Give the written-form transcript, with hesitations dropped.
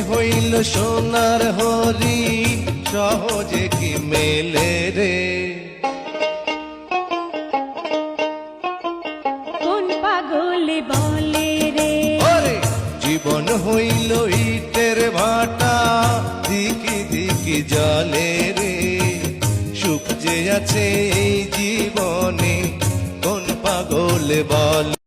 হইল সোনার হরি সহজে কি মেলে রে। কোন পাগলে বলে রে জীবন হইল ইটের ভাটা দিকি দিকি জলে রে। সুখ যে আছে এই জীবনে কোন পাগলে বলে।